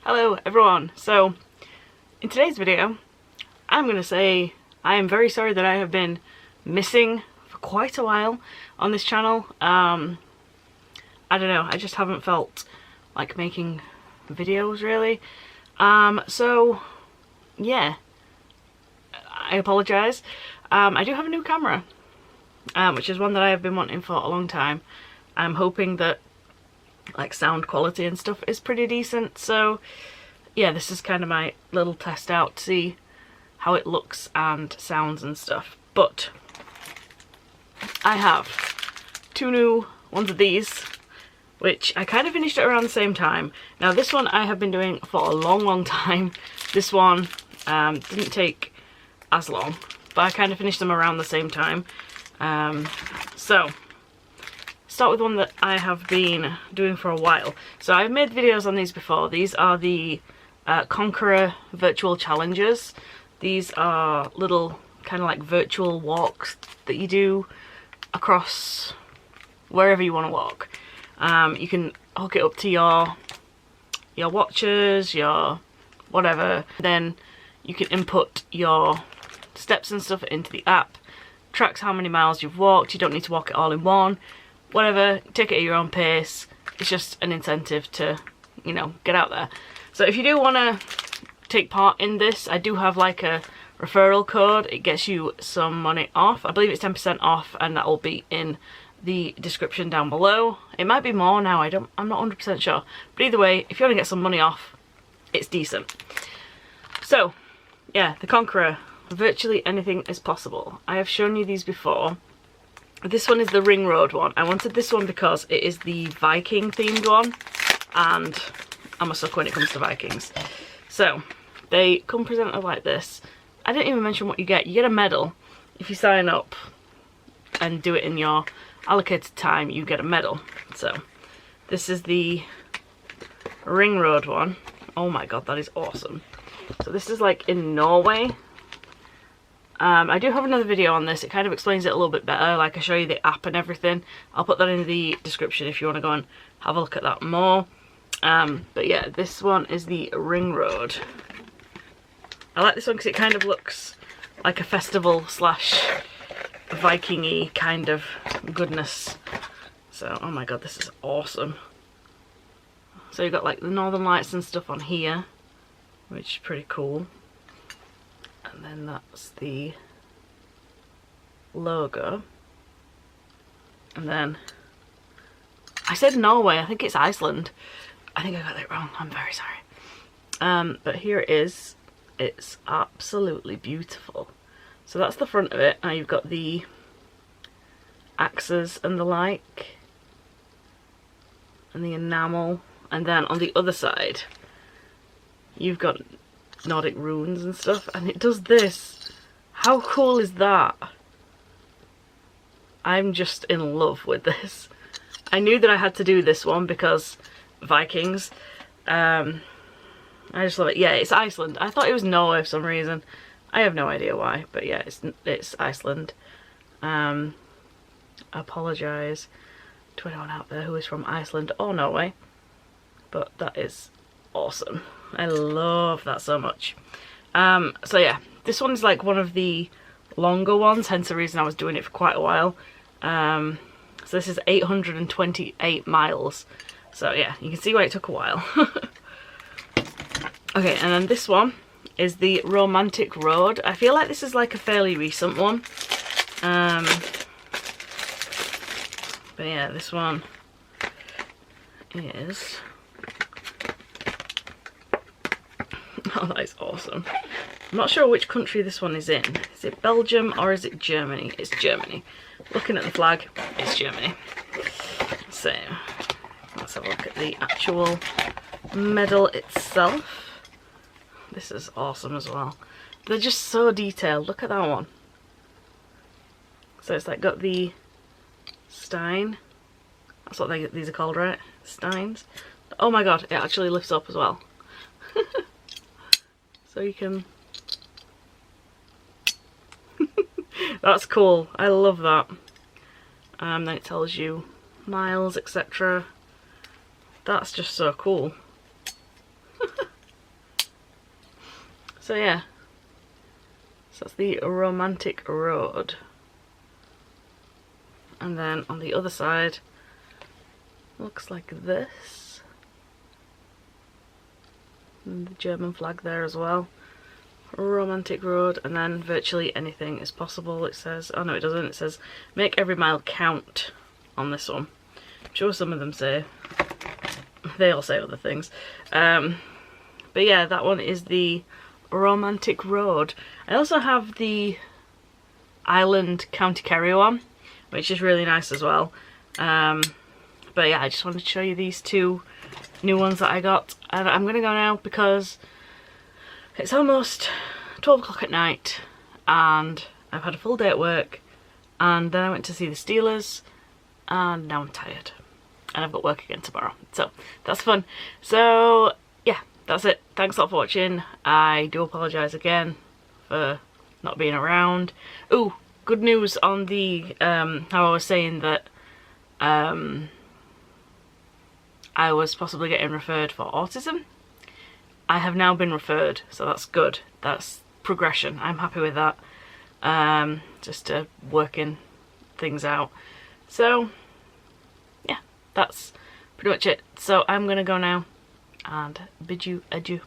Hello everyone. So in today's video I'm going to say I am very sorry that I have been missing for quite a while on this channel. I don't know, I just haven't felt like making videos really. So yeah, I apologise. I do have a new camera, which is one that I have been wanting for a long time. I'm hoping that like sound quality and stuff is pretty decent, so yeah, this is kind of my little test out to see how it looks and sounds and stuff. But I have two new ones of these, which I kind of finished at around the same time. Now this one I have been doing for a long time. This one didn't take as long, but I kind of finished them around the same time. So start with one that I have been doing for a while. So I've made videos on these before. These are the Conqueror virtual challenges. These are little kind of like virtual walks that you do across wherever you want to walk. You can hook it up to your watches, your whatever. Then you can input your steps and stuff into the app. Tracks how many miles you've walked. You don't need to walk it all in one. Whatever, take it at your own pace. It's just an incentive to, you know, get out there. So if you do want to take part in this, I do have like a referral code. It gets you some money off. I believe it's 10% off, and that will be in the description down below. It might be more now, I'm not 100% sure. But either way, if you want to get some money off, it's decent. So yeah, the Conqueror, virtually anything is possible. I have shown you these before. This one is the Ring Road one. I wanted this one because it is the Viking themed one, and I'm a sucker when it comes to Vikings. So they come presented like this. I didn't even mention what you get. You get a medal. If you sign up and do it in your allocated time, you get a medal. So this is the Ring Road one. Oh my god, that is awesome. So this is like in Norway. I do have another video on this. It kind of explains it a little bit better, like I show you the app and everything. I'll put that in the description if you want to go and have a look at that more. But yeah, this one is the Ring Road. I like this one because it kind of looks like a festival slash Viking-y kind of goodness. So, oh my god, this is awesome. So you've got like the Northern Lights and stuff on here, which is pretty cool. And then that's the logo. And then I said Norway, I think it's Iceland. I think I got that wrong, I'm very sorry. But here it is. It's absolutely beautiful. So that's the front of it. Now you've got the axes and the like, and the enamel. And then on the other side you've got Nordic runes and stuff, and it does this. How cool is that? I'm just in love with this. I knew that I had to do this one because Vikings. I just love it. Yeah, it's Iceland. I thought it was Norway for some reason. I have no idea why, but yeah, it's Iceland. I apologise to anyone out there who is from Iceland or Norway, but that is awesome. I love that so much. So yeah, this one is like one of the longer ones, hence the reason I was doing it for quite a while. So this is 828 miles. So yeah, you can see why it took a while. Okay, and then this one is the Romantic Road. I feel like this is like a fairly recent one. But yeah, this one is... Oh, that is awesome. I'm not sure which country this one is in. Is it Belgium or is it Germany? It's Germany. Looking at the flag, it's Germany. So, let's have a look at the actual medal itself. This is awesome as well. They're just so detailed. Look at that one. So it's like got the Stein. That's what these are called, right? Steins. Oh my god, it actually lifts up as well. So you can... That's cool. I love that. Then it tells you miles, etc. That's just so cool. So yeah, so that's the romantic road. And then on the other side, looks like this. And the German flag there as well. Romantic road, and then virtually anything is possible, it says. Oh no, it doesn't. It says make every mile count on this one. I'm sure some of them say, they all say other things. But yeah, that one is the romantic road. I also have the Island County Kerry one, which is really nice as well. But yeah, I just wanted to show you these two new ones that I got. And I'm gonna go now because it's almost 12 o'clock at night and I've had a full day at work, and then I went to see the Steelers and now I'm tired and I've got work again tomorrow, so that's fun. So yeah, that's it. Thanks a lot for watching. I do apologise again for not being around. Ooh, good news on the how I was saying that I was possibly getting referred for autism. I have now been referred, so that's good. That's progression. I'm happy with that. Just working things out. So yeah, that's pretty much it. So I'm gonna go now and bid you adieu.